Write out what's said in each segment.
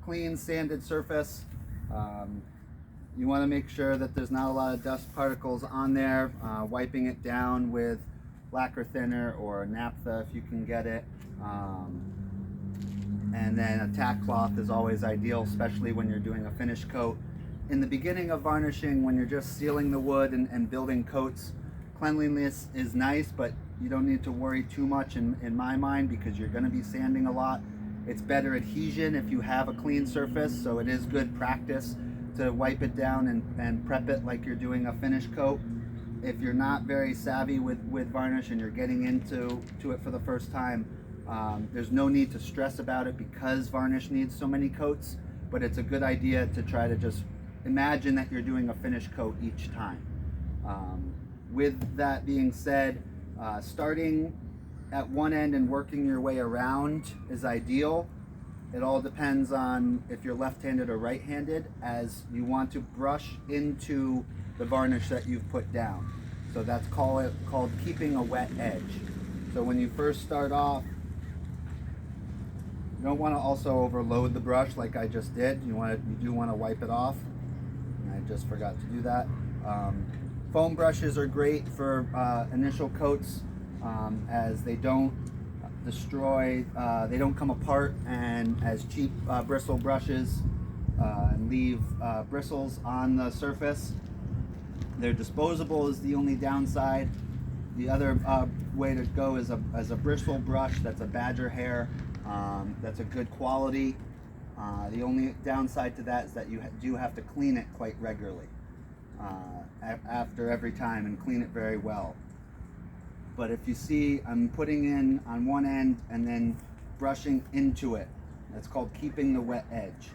clean sanded surface. You want to make sure that there's not a lot of dust particles on there. Wiping it down with lacquer thinner or naphtha if you can get it. And then a tack cloth is always ideal, especially when you're doing a finish coat. In the beginning of varnishing, when you're just sealing the wood and building coats, cleanliness is nice, but you don't need to worry too much in my mind, because you're going to be sanding a lot. It's better adhesion if you have a clean surface, so it is good practice to wipe it down and prep it like you're doing a finish coat. If you're not very savvy with varnish and you're getting into it for the first time, there's no need to stress about it because varnish needs so many coats, but it's a good idea to try to just imagine that you're doing a finish coat each time. With that being said, starting at one end and working your way around is ideal. It all depends on if you're left-handed or right-handed, as you want to brush into the varnish that you've put down. So that's called keeping a wet edge. So when you first start off, you don't want to also overload the brush like I just did. You do want to wipe it off. I just forgot to do that. Foam brushes are great for initial coats, as they don't destroy, they don't come apart and as cheap bristle brushes and leave bristles on the surface. They're disposable is the only downside. The other way to go is a bristle brush that's a badger hair. That's a good quality. The only downside to that is that you do have to clean it quite regularly after every time, and clean it very well. But if you see, I'm putting in on one end and then brushing into it. That's called keeping the wet edge.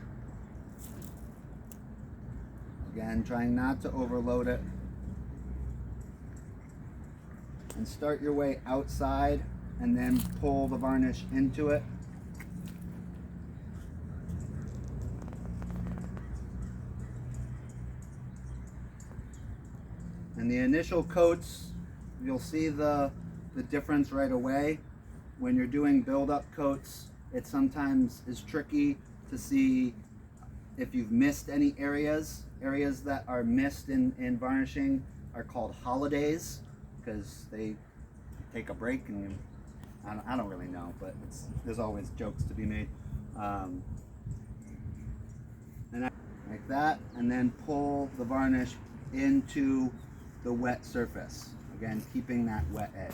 Again, trying not to overload it. And start your way outside and then pull the varnish into it. And the initial coats, you'll see the difference right away. When you're doing build-up coats, it sometimes is tricky to see if you've missed any areas. Areas that are missed in varnishing are called holidays, because they take a break, and I don't really know, but there's always jokes to be made. And like that, and then pull the varnish into the wet surface. Again, keeping that wet edge.